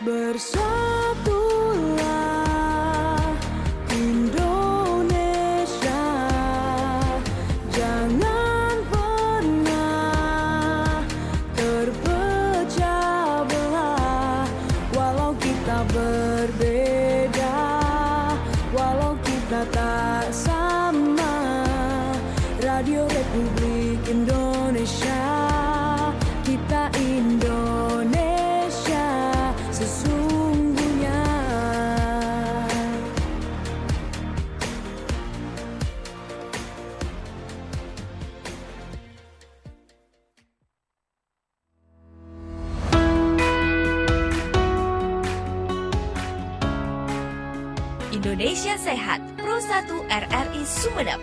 Bersatulah Indonesia, jangan pernah terpecah belah. Walau kita berbeda, walau kita tak sama, Radio Republik Indonesia, kita Indonesia sesungguhnya. Indonesia Sehat, Pro 1 RRI Sumeneb.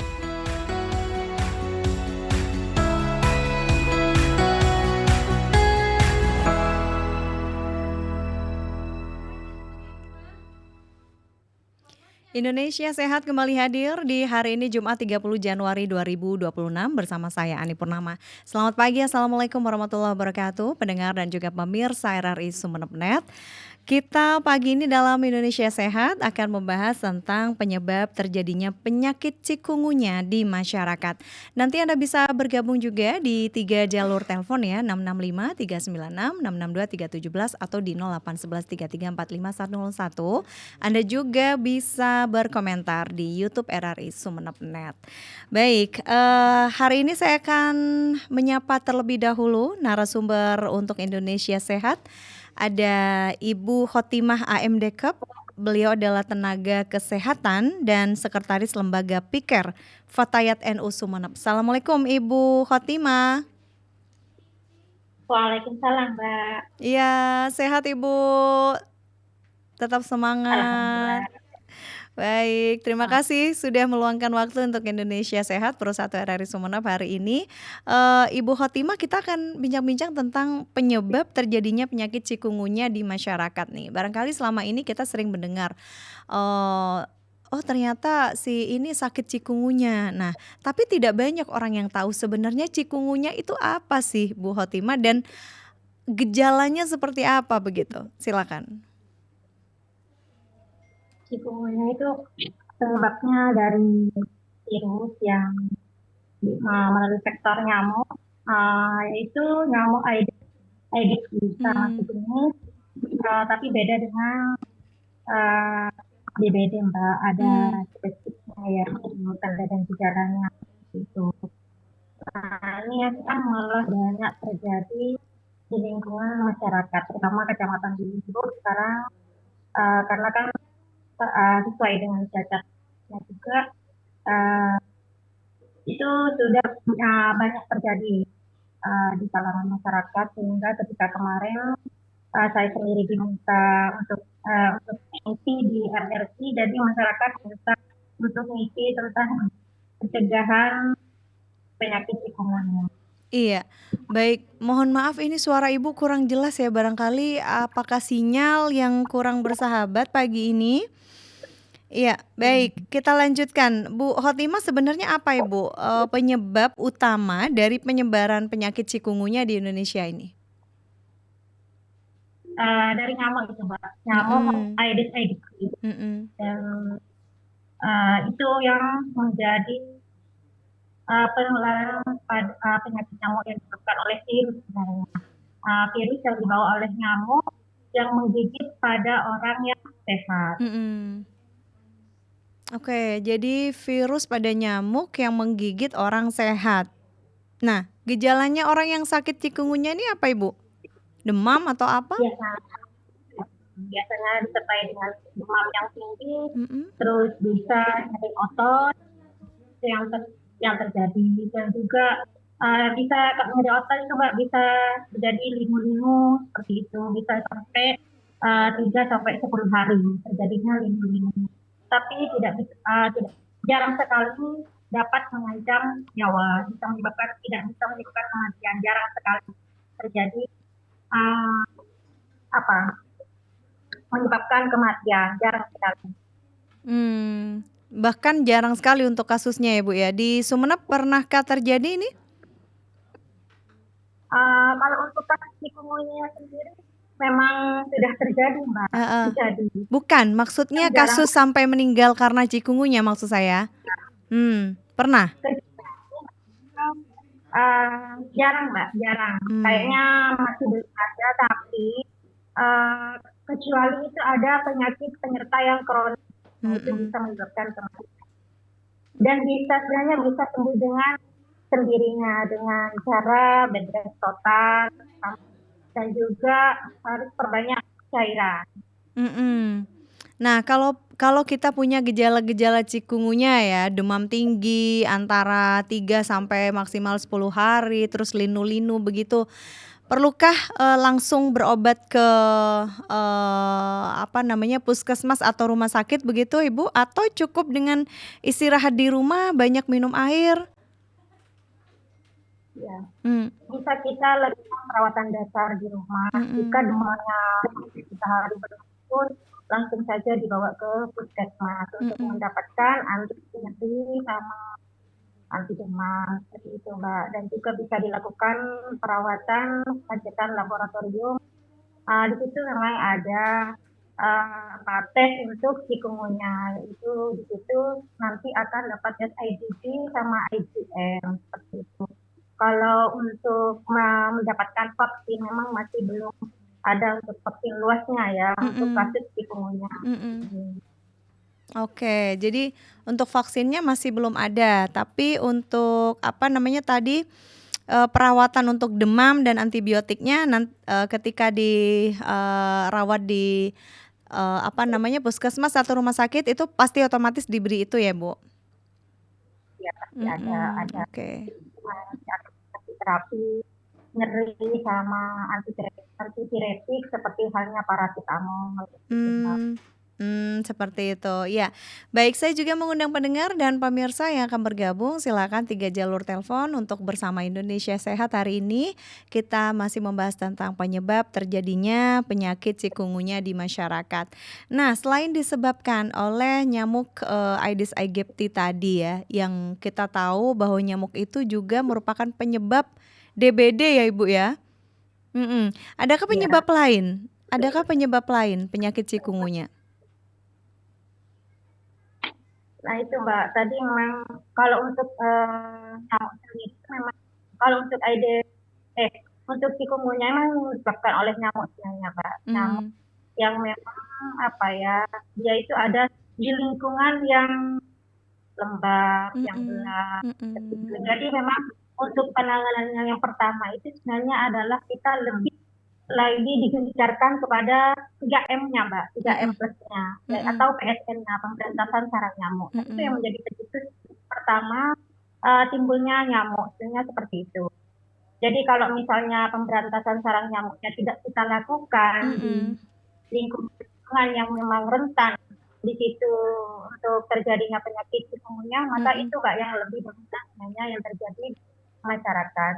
Indonesia Sehat kembali hadir di hari ini Jumat 30 Januari 2026 bersama saya Ani Purnama. Selamat pagi, Assalamualaikum warahmatullahi wabarakatuh, pendengar dan juga pemirsa RRI Sumeneb.net. Kita pagi ini dalam Indonesia Sehat akan membahas tentang penyebab terjadinya penyakit cikungunya di masyarakat. Nanti Anda bisa bergabung juga di 3 jalur telepon ya, 665 396 662 317 atau di 0811 3345 101. Anda juga bisa berkomentar di YouTube RRI Sumeneb.net. Baik, hari ini saya akan menyapa terlebih dahulu narasumber untuk Indonesia Sehat. Ada Ibu Khotimah AMDKep, beliau adalah tenaga kesehatan dan sekretaris lembaga Piker Fatayat NU Sumeneb. Assalamualaikum Ibu Khotimah. Waalaikumsalam, Mbak. Iya, sehat Ibu. Tetap semangat. Baik, terima kasih sudah meluangkan waktu untuk Indonesia Sehat Pro 1 RRI Sumeneb hari ini. Ibu Khotimah, kita akan bincang-bincang tentang penyebab terjadinya penyakit cikungunya di masyarakat nih. Barangkali selama ini kita sering mendengar, oh ternyata si ini sakit cikungunya. Nah, tapi tidak banyak orang yang tahu sebenarnya cikungunya itu apa sih Bu Khotimah dan gejalanya seperti apa begitu? Silakan. Cikungunya itu penyebabnya dari virus yang melalui vektor nyamuk, yaitu nyamuk Aedes aegypti ini, tapi beda dengan DBD, Mbak. Ada spesifiknya ya, tanda dan gejalanya itu. Nah, ini akan malah banyak terjadi di lingkungan masyarakat, terutama Kecamatan Biluhur sekarang, karena kan sesuai dengan cacatnya juga itu sudah banyak terjadi di kalangan masyarakat, sehingga ketika kemarin saya sendiri diminta untuk ngisi di RRI, jadi masyarakat minta untuk ngisi tentang pencegahan penyakit cikungunya. Iya, baik. Mohon maaf ini suara Ibu kurang jelas ya, barangkali apakah sinyal yang kurang bersahabat pagi ini? Iya, baik. Kita lanjutkan. Bu Khotimah, sebenarnya apa Ibu penyebab utama dari penyebaran penyakit cikungunya di Indonesia ini? Dari nyamuk itu, Mbak. Nyamuk Aedes aegypti. Dan itu yang menjadi penularan penyakit nyamuk yang disebabkan oleh virus sebenarnya. Virus yang dibawa oleh nyamuk yang menggigit pada orang yang sehat. Oke, jadi virus pada nyamuk yang menggigit orang sehat. Nah, gejalanya orang yang sakit cikungunya ini apa Ibu? Demam atau apa? Biasanya disertai dengan demam yang tinggi, terus bisa nyeri otot yang terjadi, dan juga bisa nyeri otot itu Mbak, bisa terjadi lingu-lingu seperti itu, bisa sampai 3-10 hari terjadinya lingu-lingu. Tapi tidak jarang sekali dapat mengancam nyawa, tidak bisa menyebabkan kematian, jarang sekali terjadi menyebabkan kematian, jarang sekali. Bahkan jarang sekali untuk kasusnya ya Bu ya. Di Sumeneb pernahkah terjadi ini? Kalau untuk kasus cikungunya sendiri memang sudah terjadi, Mbak, Heeh. terjadi. Bukan, maksudnya Yang jarang kasus sampai meninggal karena cikungunya maksud saya? Pernah? jarang, Mbak, jarang. Mmm. Kayaknya masih belum ada, tapi kecuali itu ada penyakit penyerta yang kronis, itu Mhm. bisa menyebabkan kematian. Dan sebenarnya bisa sembuh dengan sendirinya dengan cara bed rest total dan juga harus perbanyak cairan. Mhm. Nah, kalau kita punya gejala-gejala cikungunya ya, demam tinggi antara 3 sampai maksimal 10 hari, terus linu-linu begitu, perlukah, langsung berobat ke, puskesmas atau rumah sakit begitu, Ibu? Atau cukup dengan istirahat di rumah, banyak minum air? Ya, Mmm. bisa kita lakukan perawatan dasar di rumah. Jika Mhm. demamnya 3 hari berturut-turut, langsung saja dibawa ke puskesmas untuk Mhm. mendapatkan anti nyeri sama anti demam, seperti itu, Mbak. Dan juga bisa dilakukan perawatan pengecekan laboratorium. Di situ memang ada tes untuk cikungunya, itu di situ nanti akan dapat tes IgG sama IgM, seperti itu. Kalau untuk mendapatkan vaksin memang masih belum ada untuk vaksin luasnya ya, untuk Mhm. kasus cikungunya. Mhm. Oke, jadi untuk vaksinnya masih belum ada, tapi untuk perawatan untuk demam dan antibiotiknya ketika rawat di, puskesmas atau rumah sakit itu pasti otomatis diberi itu ya, Bu? Ya pasti ada Oke. terapi nyeri sama antipiretik seperti halnya paracetamol gitu, Mbak. Seperti itu. Ya, baik, saya juga mengundang pendengar dan pemirsa yang akan bergabung, silakan 3 jalur telepon untuk bersama Indonesia Sehat hari ini. Kita masih membahas tentang penyebab terjadinya penyakit cikungunya di masyarakat. Nah, selain disebabkan oleh nyamuk, Aedes aegypti tadi ya, yang kita tahu bahwa nyamuk itu juga merupakan penyebab DBD ya, Ibu, ya? Adakah Ya. penyebab lain? Adakah penyebab lain penyakit cikungunya? Nah itu, Mbak, tadi memang kalau untuk nyamuk sendiri memang kalau untuk untuk cikungunya memang disebabkan oleh nyamuk sebenarnya, Mbak. Nyamuk Mmm. yang memang dia itu ada di lingkungan yang lembab, yang Mhm. gelap, seperti itu. Mhm. Jadi memang untuk penanganannya yang pertama itu sebenarnya adalah kita lebih lagi digencarkan kepada 3M-nya, Mbak, 3M Mhm. Plus-nya, Mhm. atau PSN-nya, pemberantasan sarang nyamuk. Nah, itu yang Mhm. menjadi pencetus pertama timbulnya nyamuk, sebenarnya seperti itu. Jadi kalau misalnya pemberantasan sarang nyamuknya tidak kita lakukan di Mhm. lingkungan yang memang rentan di situ untuk terjadinya penyakit chikungunya, maka Mhm. itu Mbak yang lebih banyak sebenarnya yang terjadi di masyarakat.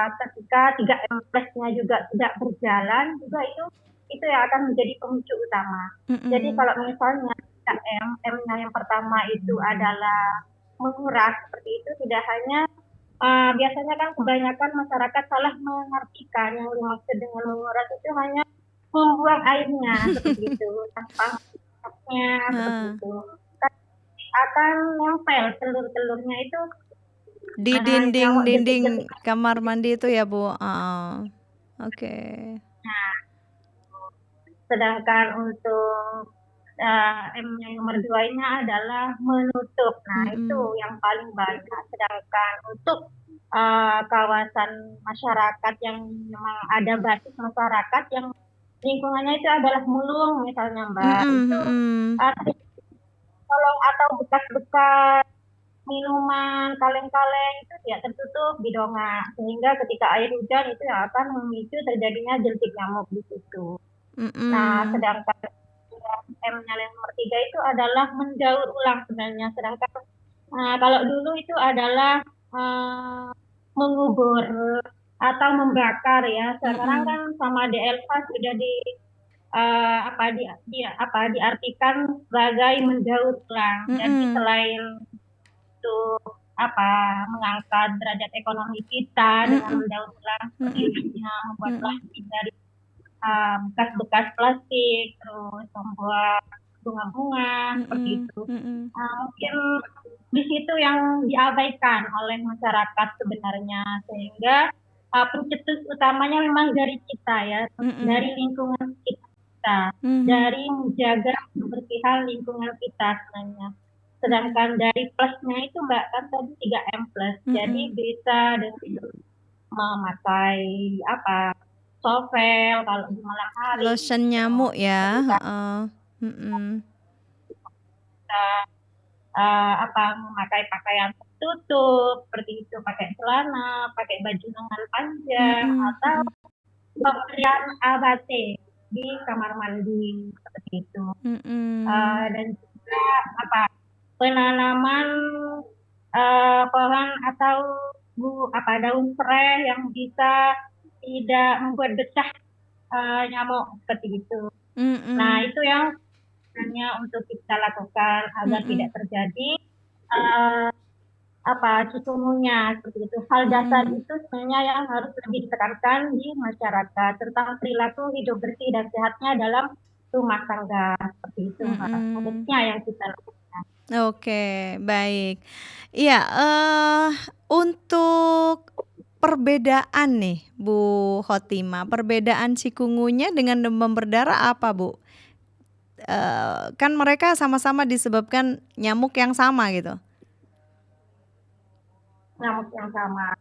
Ketika 3M Plus-nya juga tidak berjalan, juga itu yang akan menjadi pemicu utama. Jadi Mhm. kalau misalnya 3M, M-nya yang pertama itu adalah menguras, seperti itu tidak hanya biasanya kan kebanyakan masyarakat salah mengartikan yang dimaksud dengan menguras itu hanya membuang airnya seperti itu, tanpa mengucapnya seperti Heeh. itu. Kan akan nempel telur-telurnya itu Di nyamuk dinding-dinding jentik-jentik. kamar mandi itu ya, Bu? Heeh. Oke. Nah, sedangkan untuk M-nya yang nomor 2-nya adalah menutup. Nah, itu Mhm. yang paling banyak. Sedangkan untuk kawasan masyarakat yang memang ada basis masyarakat yang lingkungannya itu adalah mulung misalnya, Mbak, Mhm. itu Mhm. kolong atau bekas-bekas minuman, kaleng-kaleng itu tidak tertutup di dongak, sehingga ketika air hujan itu yang akan memicu terjadinya jentik nyamuk di situ. Nah, Mhm. sedangkan M-nya yang nomor 3 itu adalah mendaur ulang sebenarnya. Sedangkan kalau dulu itu adalah mengubur atau membakar ya. Sekarang Mhm. kan sama DLK sudah diartikan sebagai mendaur ulang. Jadi Mhm. selain untuk mengangkat derajat ekonomi kita dengan Mhm. mendaur ulang seperti Mhm. misalnya membuat Mhm. plastik dari bekas-bekas plastik, terus membuat bunga-bunga seperti itu. Mungkin di situ yang diabaikan oleh masyarakat sebenarnya, sehingga pencetus utamanya memang dari kita ya, dari lingkungan kita, dari menjaga kebersihan lingkungan kita sebenarnya. Sedangkan dari plusnya itu Mbak kan tadi 3M plus, jadi bisa dengan memakai sovel kalau di malam hari. Lotion nyamuk ya. Memakai pakaian tertutup seperti itu, pakai celana, pakai baju lengan panjang, atau pemberian ABT di kamar mandi seperti itu. Dan juga penanaman pohon atau daun serai yang bisa tidak membuat betah nyamuk seperti itu. Nah, itu yang hanya untuk kita lakukan agar tidak terjadi cikungunya seperti itu. Hal dasar itu sebenarnya yang harus lebih ditekankan di masyarakat tentang perilaku hidup bersih dan sehatnya dalam rumah tangga seperti itu. Maksudnya yang kita lakukan. Oke, baik. Iya, untuk perbedaan nih Bu Khotimah, perbedaan cikungunya dengan demam berdarah apa Bu? Kan mereka sama-sama disebabkan nyamuk yang sama gitu. Nyamuk yang sama.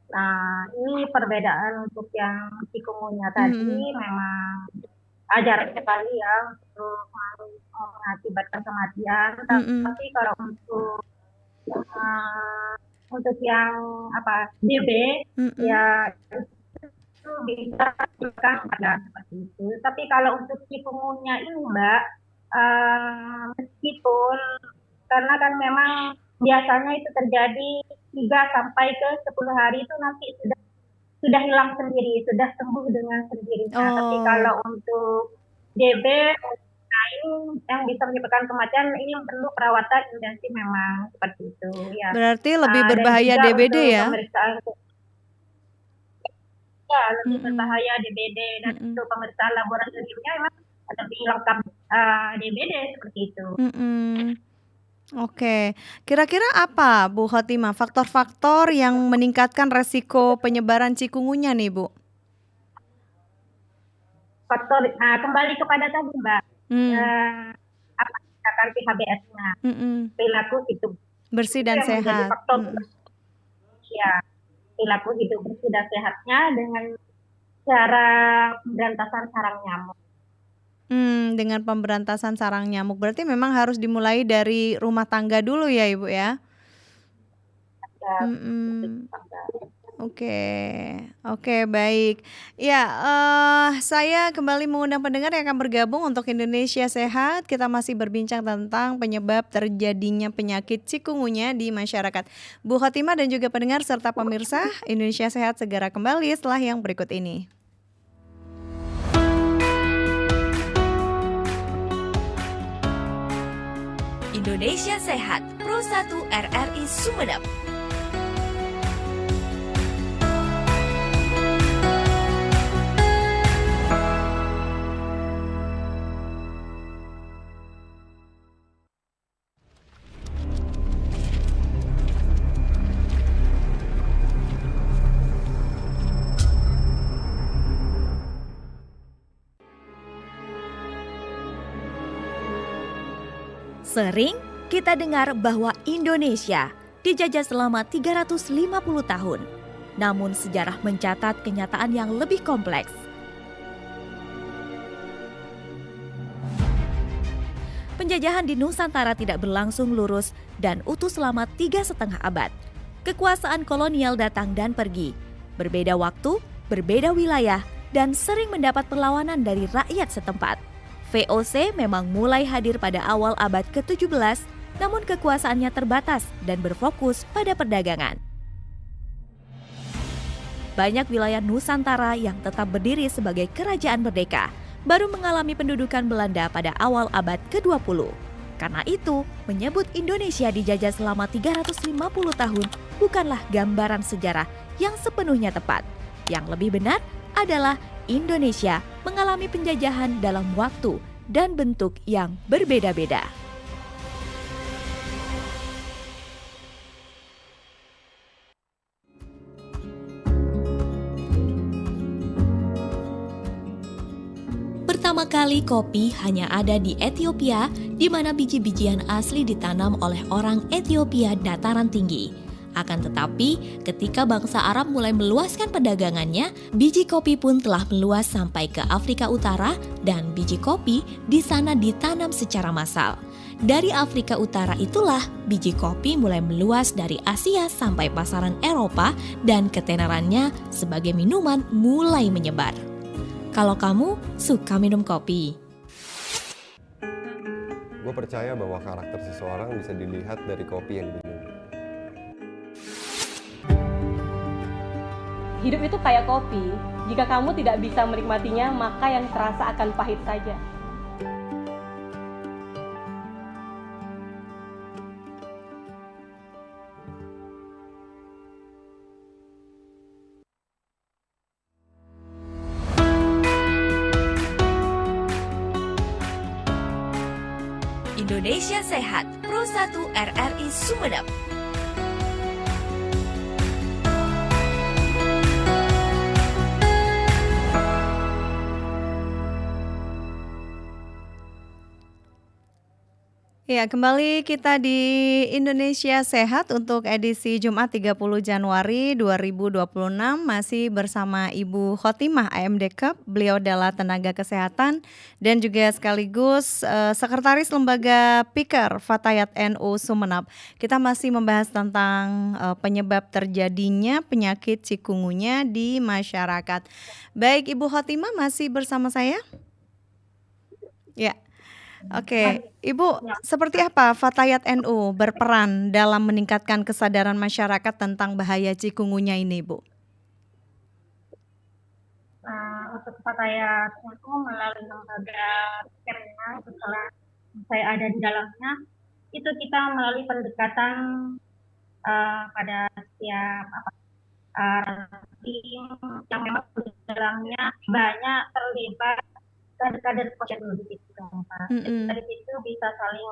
Nah, ini perbedaan untuk yang cikungunya tadi memang jarang sekali ya untuk mengakibatkan kematian. Tapi kalau untuk yang DB ya itu bisa juga seperti itu. Tapi kalau untuk cikungunya ini Mbak, meskipun karena kan memang biasanya itu terjadi 3 sampai ke 10 hari itu nanti sudah hilang sendiri, sudah sembuh dengan sendirinya. Tapi kalau untuk DB, nah ini yang bisa menyebabkan kematian, ini perlu perawatan intensif memang seperti itu. Ya. Berarti lebih berbahaya DBD ya? Ya, lebih berbahaya DBD dan untuk pemeriksaan laboratoriumnya memang lebih lengkap DBD seperti itu. Oke, kira-kira apa Bu Khotimah faktor-faktor yang meningkatkan resiko penyebaran cikungunya nih Bu? Faktor kembali kepada tadi Mbak, tindakan PHBS-nya, perilaku hidup bersih dan sehat. Faktor ya, perilaku hidup bersih dan sehatnya dengan cara pemberantasan sarang nyamuk. Dengan pemberantasan sarang nyamuk berarti memang harus dimulai dari rumah tangga dulu ya Ibu ya? Oke, baik. Ya, saya kembali mengundang pendengar yang akan bergabung untuk Indonesia Sehat. Kita masih berbincang tentang penyebab terjadinya penyakit cikungunya di masyarakat. Bu Khotimah dan juga pendengar serta pemirsa, Indonesia Sehat segera kembali setelah yang berikut ini. Indonesia Sehat, Pro 1 RRI Sumeneb. Sering kita dengar bahwa Indonesia dijajah selama 350 tahun. Namun sejarah mencatat kenyataan yang lebih kompleks. Penjajahan di Nusantara tidak berlangsung lurus dan utuh selama 3,5 abad. Kekuasaan kolonial datang dan pergi. Berbeda waktu, berbeda wilayah, dan sering mendapat perlawanan dari rakyat setempat. VOC memang mulai hadir pada awal abad ke-17, namun kekuasaannya terbatas dan berfokus pada perdagangan. Banyak wilayah Nusantara yang tetap berdiri sebagai kerajaan merdeka, baru mengalami pendudukan Belanda pada awal abad ke-20. Karena itu, menyebut Indonesia dijajah selama 350 tahun bukanlah gambaran sejarah yang sepenuhnya tepat. Yang lebih benar adalah Indonesia mengalami penjajahan dalam waktu dan bentuk yang berbeda-beda. Pertama kali kopi hanya ada di Ethiopia, di mana biji-bijian asli ditanam oleh orang Ethiopia dataran tinggi. Akan tetapi, ketika bangsa Arab mulai meluaskan perdagangannya, biji kopi pun telah meluas sampai ke Afrika Utara dan biji kopi di sana ditanam secara massal. Dari Afrika Utara itulah biji kopi mulai meluas dari Asia sampai pasaran Eropa dan ketenarannya sebagai minuman mulai menyebar. Kalau kamu suka minum kopi? Gue percaya bahwa karakter seseorang bisa dilihat dari kopi yang diminum. Hidup itu kayak kopi. Jika kamu tidak bisa menikmatinya, maka yang terasa akan pahit saja. Indonesia Sehat, Pro 1 RRI Sumeneb. Ya, kembali kita di Indonesia Sehat untuk edisi Jumat 30 Januari 2026 masih bersama Ibu Khotimah AMDK. Beliau adalah tenaga kesehatan dan juga sekaligus Sekretaris Lembaga Pikir Fatayat NU Sumeneb. Kita masih membahas tentang penyebab terjadinya penyakit cikungunya di masyarakat. Baik, Ibu Khotimah masih bersama saya? Ya. Oke, Ibu, seperti apa Fatayat NU berperan dalam meningkatkan kesadaran masyarakat tentang bahaya cikungunya ini, Bu? Untuk Fatayat NU melalui lembaga Pikirnya, setelah saya ada di dalamnya, itu kita melalui pendekatan pada setiap tim yang memang di dalamnya banyak terlibat kader-kader posyandu di situ. Jadi dari situ bisa saling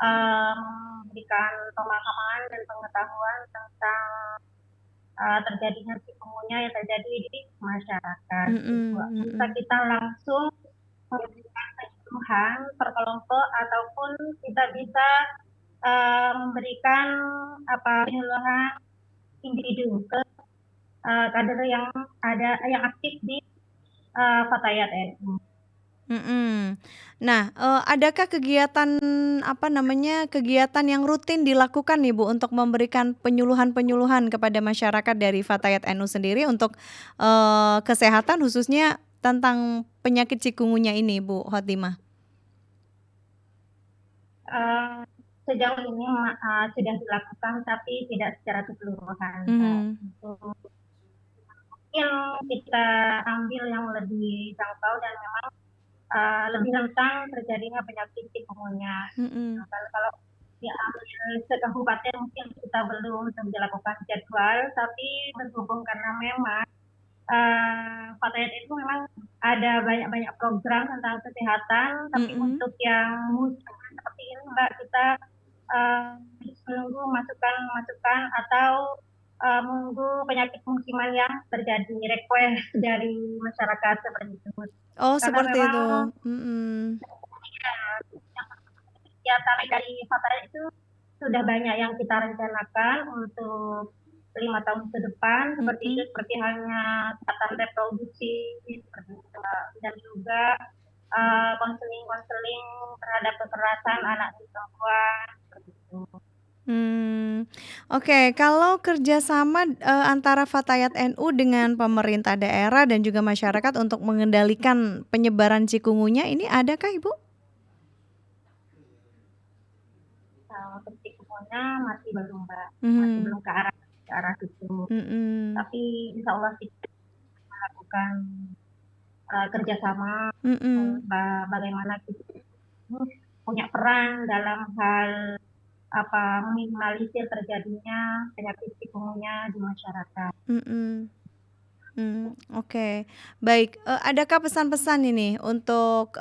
memberikan pemahaman dan pengetahuan tentang terjadinya cikungunya yang terjadi di masyarakat. Bisa kita langsung memberikan penyuluhan per kelompok ataupun kita bisa memberikan penyuluhan individu ke kader yang aktif di Fatayat NU. Nah, adakah kegiatan kegiatan yang rutin dilakukan nih Bu untuk memberikan penyuluhan-penyuluhan kepada masyarakat dari Fatayat NU sendiri untuk kesehatan khususnya tentang penyakit cikungunya ini, Bu Khotimah? Sejauh ini sudah dilakukan tapi tidak secara keseluruhan. Mungkin kita ambil yang lebih jangkau dan memang lebih rentan terjadinya penyakit cikungunya. Kalau diambil sekabupaten mungkin kita belum dilakukan jadwal, tapi berhubung karena memang Fatayat itu memang ada banyak program tentang kesehatan, tapi untuk yang musiman seperti ini Mbak, kita menunggu masukan atau menunggu penyakit musiman yang terjadi request dari masyarakat seperti itu. Oh, karena seperti itu. Kegiatan dari Fatayat itu sudah banyak yang kita rencanakan untuk 5 tahun ke depan, seperti itu, seperti halnya kesehatan reproduksi, dan juga konseling terhadap kekerasan anak dan perempuan, seperti itu. Oke, kalau kerjasama antara Fatayat NU dengan pemerintah daerah dan juga masyarakat untuk mengendalikan penyebaran cikungunya ini adakah Ibu? Untuk cikungunya masih belum Mbak, masih belum ke arah situ. Tapi insya Allah kita melakukan kerjasama bagaimana kita punya peran dalam hal meminimalisir terjadinya penyakit cikungunya di masyarakat. Oke. Baik, adakah pesan-pesan ini untuk,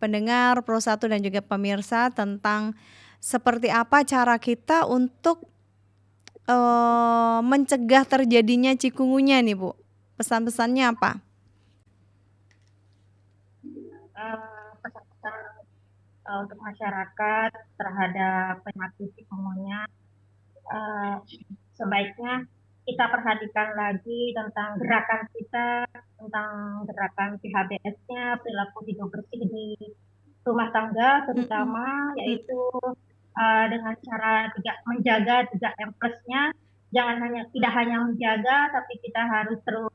pendengar Pro 1 dan juga pemirsa tentang seperti apa cara kita untuk, mencegah terjadinya cikungunya nih, Bu? Pesan-pesannya apa? Pesan-pesan untuk masyarakat terhadap penyakit chikungunya, eh, sebaiknya kita perhatikan lagi tentang gerakan kita, tentang gerakan PHBS-nya, perilaku hidup bersih di rumah tangga terutama, yaitu dengan cara menjaga 3M plus-nya, tidak hanya menjaga, tapi kita harus terus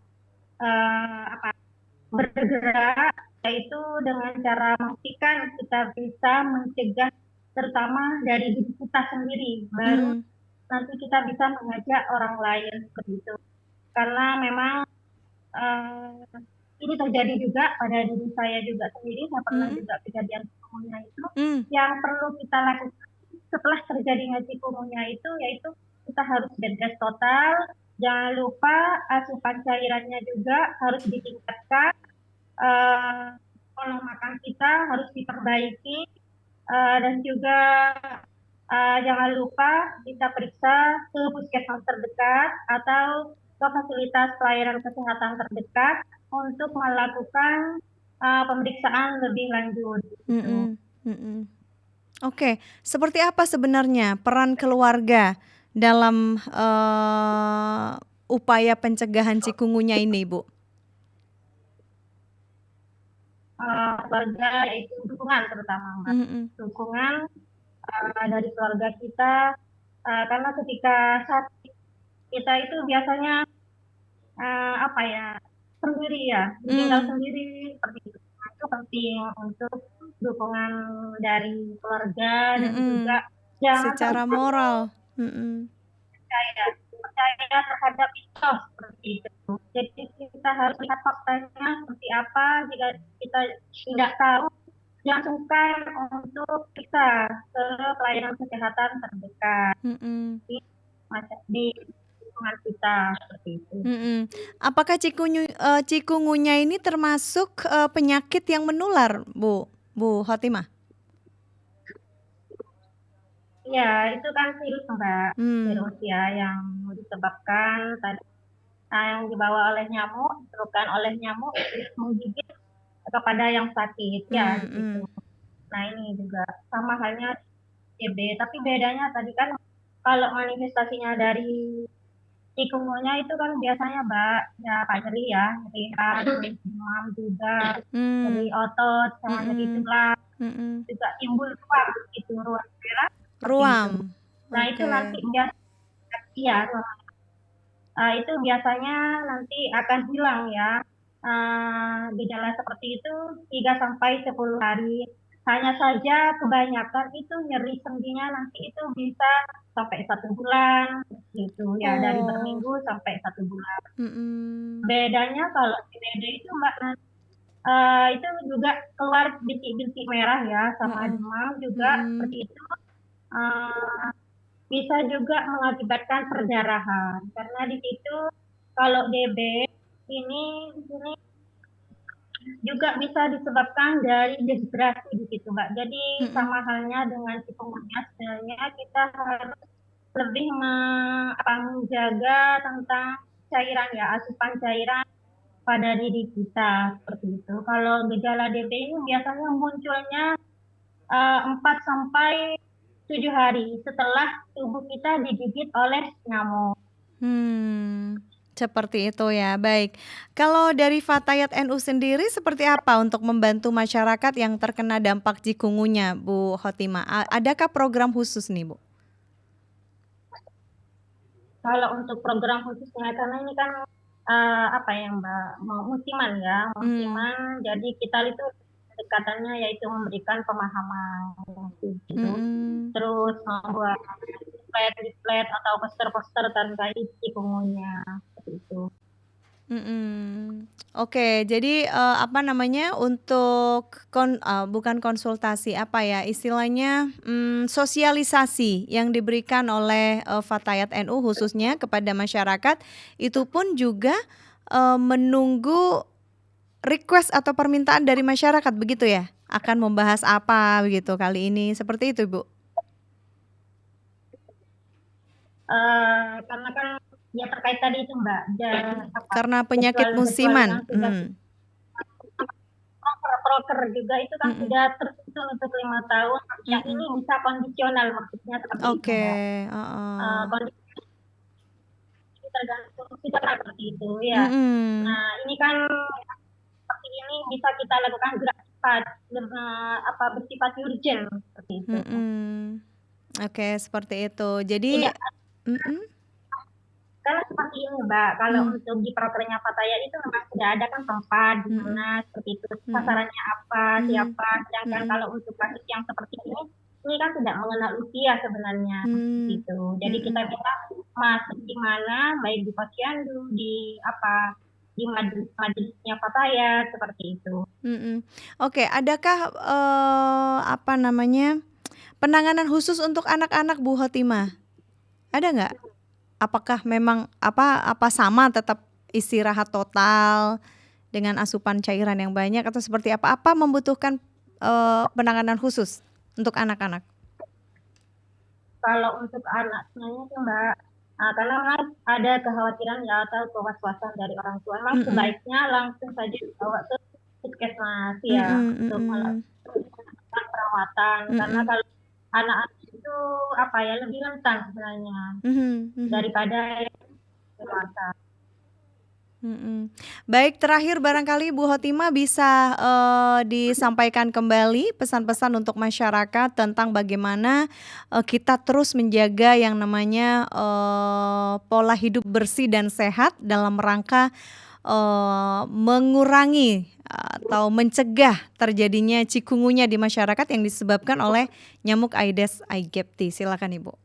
bergerak, yaitu dengan cara memastikan kita bisa mencegah terutama dari diri kita sendiri, baru nanti kita bisa mengajak orang lain seperti itu. Karena memang ini terjadi juga pada diri saya juga sendiri, saya pernah juga kejadian chikungunya itu. Yang perlu kita lakukan setelah terjadinya chikungunya itu, yaitu kita harus bed rest total, jangan lupa asupan cairannya juga harus ditingkatkan, pola makan kita harus diperbaiki, dan juga jangan lupa kita periksa ke puskesmas terdekat atau ke fasilitas pelayanan kesehatan terdekat untuk melakukan pemeriksaan lebih lanjut. Oke, seperti apa sebenarnya peran keluarga dalam upaya pencegahan cikungunya ini, Bu? Keluarga yaitu dukungan terutama, Mbak. Dukungan dari keluarga kita, karena ketika sakit kita itu biasanya sendiri ya, tinggal sendiri seperti itu. Itu penting untuk dukungan dari keluarga dan juga jangan secara moral. percaya terhadap itu seperti itu. Jadi kita harus lihat faktanya seperti apa. Jika kita tidak tahu, jangan sungkan untuk periksa ke pelayanan kesehatan terdekat di lingkungan kita seperti itu. Apakah cikungunya ini termasuk penyakit yang menular, Bu Khotimah? Ya, itu kan virus, Mbak. Virus ya yang disebabkan yang dibawa oleh nyamuk, disebabkan oleh nyamuk menggigit kepada yang sakit ya gitu. Nah, ini juga sama halnya TB, tapi bedanya tadi kan kalau manifestasinya dari chikungunya itu kan biasanya, Mbak, ya nyeri ya, nyeri demam juga, nyeri otot, sama nyeri tulang, juga timbul ruam gitu, ruam merah. Ruam. Nah, itu nanti itu biasanya nanti akan hilang ya. Gejala seperti itu 3-10 hari. Hanya saja kebanyakan itu nyeri sendinya nanti itu bisa sampai 1 bulan gitu ya, dari berminggu sampai 1 bulan. Bedanya kalau TBD itu, Mbak, itu juga keluar bintik-bintik merah ya, sama demam juga seperti itu. Bisa juga mengakibatkan perdarahan, karena di situ kalau DB ini juga bisa disebabkan dari dehidrasi di situ, Mbak. Jadi sama halnya dengan chikungunya, sebenarnya kita harus lebih menjaga tentang cairan ya, asupan cairan pada diri kita seperti itu. Kalau gejala DB ini biasanya munculnya 4-7 hari setelah tubuh kita digigit oleh nyamuk. Seperti itu ya, baik. Kalau dari Fatayat NU sendiri seperti apa untuk membantu masyarakat yang terkena dampak cikungunya, Bu Khotimah? Adakah program khusus nih, Bu? Kalau untuk program khususnya, karena ini kan Mbak, musiman ya, musiman. Jadi kita itu pendekatannya yaitu memberikan pemahaman gitu. Terus membuat leaflet atau poster-poster terkait chikungunya seperti itu. Oke, jadi untuk bukan konsultasi, istilahnya sosialisasi yang diberikan oleh Fatayat NU khususnya kepada masyarakat itu pun juga menunggu request atau permintaan dari masyarakat, begitu ya? Akan membahas apa begitu kali ini, seperti itu Ibu? Karena kan ya terkait tadi itu Mbak, Karena penyakit musiman. Proker juga itu kan sudah tersusun untuk 5 tahun. Yang ini bisa kondisional, maksudnya seperti itu. Oke. Kondisi tergantung sudah seperti itu ya. Nah ini kan seperti ini bisa kita lakukan gerak cepat, bersifat urgent seperti itu. Oke, seperti itu. Jadi Kalau seperti ini Mbak, kalau untuk di prokernya Pattaya itu memang sudah ada kan tempat di mana seperti itu, sasarannya apa, siapa. Sedangkan kalau untuk kasus yang seperti ini kan tidak mengenal usia sebenarnya gitu. Jadi kita bisa masuk di mana, baik di posyandu, di majelisnya Pattaya seperti itu. Oke, adakah penanganan khusus untuk anak-anak Bu Khotimah? Ada nggak? Apakah memang apa sama tetap istirahat total dengan asupan cairan yang banyak atau seperti apa? Apa membutuhkan penanganan khusus untuk anak-anak? Kalau untuk anaknya itu Mbak, karena memang ada kekhawatiran ya atau kewaspasan dari orang tua, memang sebaiknya langsung saja dibawa ke puskesmas ya untuk melakukan perawatan. Karena kalau anak-anak itu lebih rentan sebenarnya daripada dewasa. Baik, terakhir barangkali Bu Khotimah bisa disampaikan kembali pesan-pesan untuk masyarakat tentang bagaimana kita terus menjaga yang namanya pola hidup bersih dan sehat dalam rangka mengurangi atau mencegah terjadinya cikungunya di masyarakat yang disebabkan oleh nyamuk Aedes aegypti. Silakan Ibu.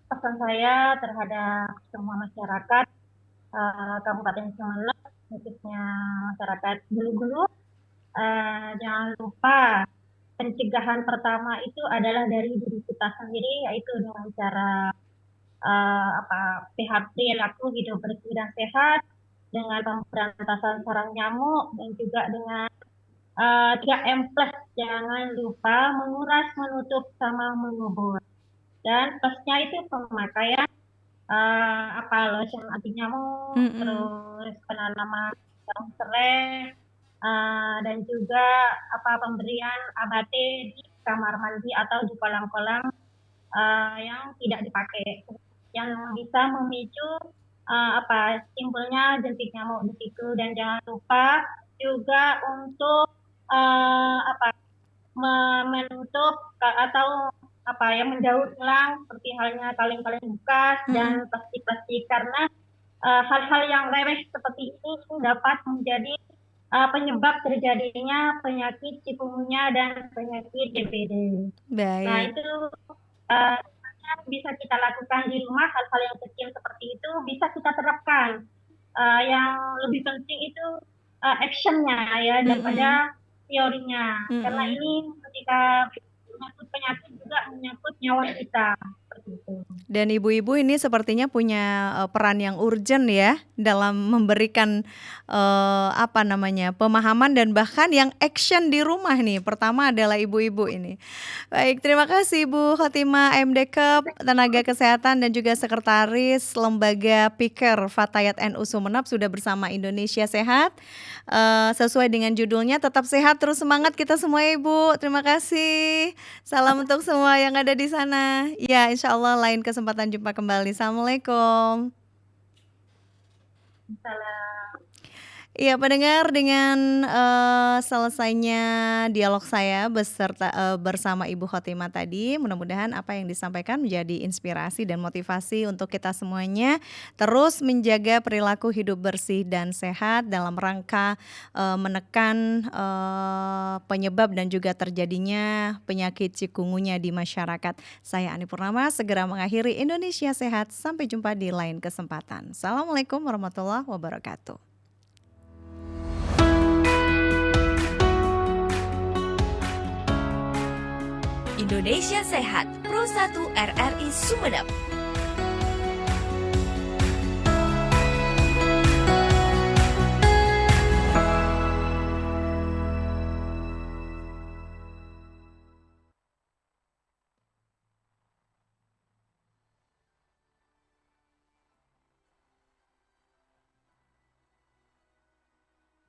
Pesan saya terhadap semua masyarakat Kabupaten Sumeneb, khususnya masyarakat Bulu-Bulu, jangan lupa pencegahan pertama itu adalah dari diri kita sendiri, yaitu dengan cara perilaku hidup bersih dan sehat, dengan pemberantasan sarang nyamuk, dan juga dengan 3M+, jangan lupa menguras, menutup, sama mengubur. Dan plusnya itu pemakaian lotion anti nyamuk, terus penanaman daun serai, dan juga pemberian ABT di kamar mandi atau di kolam-kolam yang tidak dipakai, yang bisa memicu timbulnya jentik nyamuk di situ. Dan jangan lupa juga untuk menutup atau mendaur ulang seperti halnya kaleng-kaleng bekas dan plastik-plastik, karena hal-hal yang remeh seperti ini dapat menjadi penyebab terjadinya penyakit cikungunya dan penyakit DBD. Baik. Nah itu bisa kita lakukan di rumah, hal-hal yang kecil seperti itu bisa kita terapkan. Yang lebih penting itu actionnya ya daripada teorinya, karena ini ketika menyangkut penyakit juga menyangkut nyawa kita seperti itu. Dan ibu-ibu ini sepertinya punya peran yang urgent ya dalam memberikan pemahaman dan bahkan yang action di rumah nih. Pertama adalah ibu-ibu ini. Baik, terima kasih Bu Khotimah MDkep, tenaga kesehatan dan juga sekretaris Lembaga Pikir Fatayat NU Sumeneb sudah bersama Indonesia Sehat. Sesuai dengan judulnya, tetap sehat terus semangat kita semua ya Ibu. Terima kasih. Salam untuk semua yang ada di sana. Ya, insya Allah lain kesempatan jumpa kembali. Assalamualaikum. Salam. Iya, pendengar, dengan selesainya dialog saya bersama Ibu Khotimah tadi, mudah-mudahan apa yang disampaikan menjadi inspirasi dan motivasi untuk kita semuanya terus menjaga perilaku hidup bersih dan sehat dalam rangka menekan penyebab dan juga terjadinya penyakit cikungunya di masyarakat. Saya Ani Purnama, segera mengakhiri Indonesia Sehat. Sampai jumpa di lain kesempatan. Assalamualaikum warahmatullahi wabarakatuh. Indonesia Sehat, Pro 1 RRI Sumeneb.